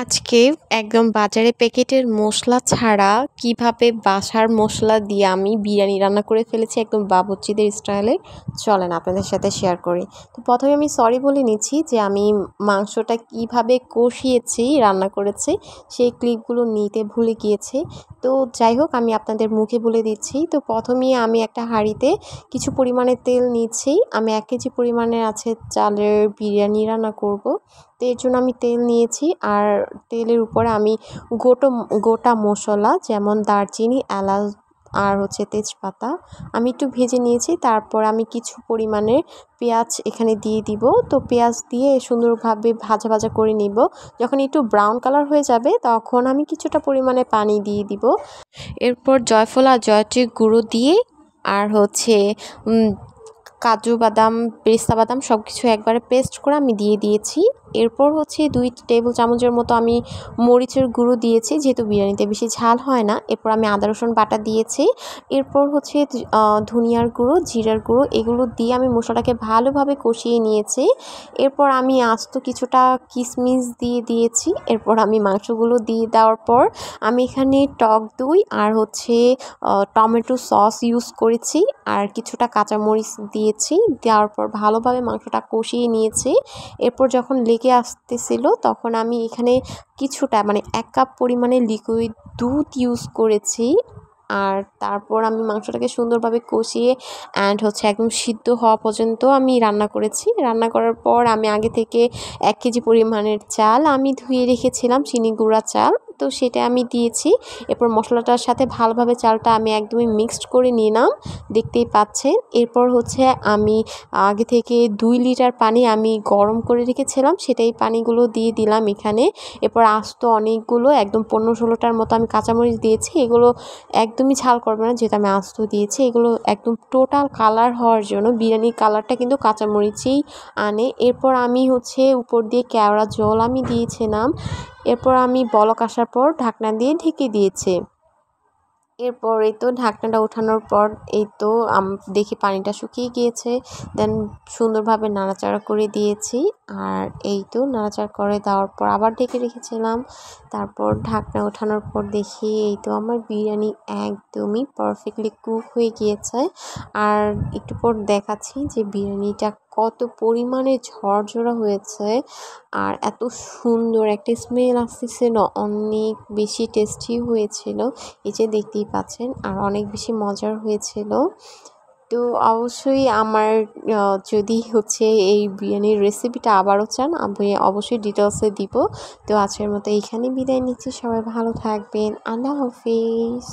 আজকে একদম বাজারে প্যাকেটের মশলা ছাড়া কিভাবে বাসার মশলা দিয়ে আমি বিরিয়ানি রান্না করে ফেলেছি একদম বাবুর্চিদের স্টাইলে। চলেন আপনাদের সাথে শেয়ার করি। তো প্রথমে আমি সরি বলে নিচ্ছি যে আমি মাংসটা কিভাবে কষিয়েছি রান্না করেছি সেই ক্লিপগুলো নিতে ভুলে গিয়েছি। তো যাই হোক আমি আপনাদের মুখে বলে দিচ্ছি। তো প্রথমেই আমি একটা হাঁড়িতে কিছু পরিমাণে তেল নিচ্ছি। আমি 1 কেজি পরিমাণের আছে চালের বিরিয়ানি রান্না করব। তো এর জন্য আমি তেল নিয়েছি আর তেলের উপরে আমি গোটা মশলা যেমন দারচিনি, এলাচ আর তেজপাতা আমি একটু ভেজে নিয়েছি। তারপর আমি কিছু পরিমাণে পেঁয়াজ এখানে দিয়ে দিব। তো পেঁয়াজ দিয়ে সুন্দরভাবে ভাজা করে নিব। যখন একটু ব্রাউন কালার হয়ে যাবে তখন আমি কিছুটা পরিমাণে পানি দিয়ে দিব। এরপর জয়ফল আর জয়ত্রীর গুঁড়ো দিয়ে আর কাজু বাদাম, পেস্তা বাদাম সব কিছু একবারে পেস্ট করে আমি দিয়ে দিয়েছি। এরপর 2 টেবিল চামচের মতো আমি মরিচের গুঁড়ো দিয়েছি, যেহেতু বিরিয়ানিতে বেশি ঝাল হয় না। এরপর আমি আদা রসুন বাটা দিয়েছি। এরপর ধনিয়ার গুঁড়ো, জিরার গুঁড়ো এগুলো দিয়ে আমি মশলাটাকে ভালোভাবে কষিয়ে নিয়েছি। এরপর আমি আস্ত কিছুটা কিশমিশ দিয়ে দিয়েছি। এরপর আমি মাংসগুলো দিয়ে দেওয়ার পর আমি এখানে টক দই আর টমেটো সস ইউজ করেছি আর কিছুটা কাঁচামরিচ দিয়েছি। দেওয়ার পর ভালোভাবে মাংসটা কষিয়ে নিয়েছি। এরপর যখন লেগে আসতেছিল তখন আমি এখানে কিছুটা 1 কাপ পরিমাণে লিকুইড দুধ ইউজ করেছি। আর তারপর আমি মাংসটাকে সুন্দরভাবে কষিয়ে একদম সিদ্ধ হওয়া পর্যন্ত আমি রান্না করেছি। রান্না করার পর আমি আগে থেকে 1 কেজি পরিমাণের চাল আমি ধুয়ে রেখেছিলাম, চিনি গুঁড়া চাল। তো সেটা আমি দিয়েছি। এরপর মশলাটার সাথে ভালোভাবে চালটা আমি একদমই মিক্সড করে নিলাম, দেখতেই পাচ্ছেন। এরপর আমি আগে থেকে 2 লিটার পানি আমি গরম করে রেখেছিলাম, সেটাই পানিগুলো দিয়ে দিলাম এখানে। এরপর আস্ত অনেকগুলো একদম 15-16টার মতো আমি কাঁচামরিচ দিয়েছি। এগুলো একদমই ঝাল করবে না, যেহেতু আমি আস্ত দিয়েছি। এগুলো একদম টোটাল কালার হওয়ার জন্য, বিরিয়ানির কালারটা কিন্তু কাঁচামরিচেই আনে। এরপর আমি উপর দিয়ে কেওড়া জল আমি দিয়েছিলাম। এরপর আমি বলক আসার পর ঢাকনা দিয়ে ঢেকে দিয়েছি। এরপর এই তো ঢাকনাটা ওঠানোর পর এই তো দেখি পানিটা শুকিয়ে গিয়েছে। দেন সুন্দরভাবে নাড়াচাড়া করে দিয়েছি। আর এই তো নাড়াচাড়া করে দেওয়ার পর আবার ঢেকে রেখেছিলাম। তারপর ঢাকনা ওঠানোর পর দেখি এই তো আমার বিরিয়ানি একদমই পারফেক্টলি কুক হয়ে গিয়েছে। আর একটু পর দেখাচ্ছি যে বিরিয়ানিটা কত পরিমাণে ঝরঝরা হয়েছে আর এত সুন্দর একটা স্মেল আসতেছিল, অনেক বেশি টেস্টি হয়েছিল। এই যে দেখতেই পাচ্ছেন, আর অনেক বেশি মজার হয়েছিল। তো অবশ্যই আমার যদি এই বিরিয়ানির রেসিপিটা আবারও চান, আমি অবশ্যই ডিটেলসে দিব। তো আজকের মতো এইখানেই বিদায় নিচ্ছি। সবাই ভালো থাকবেন। আল্লাহ হাফিজ।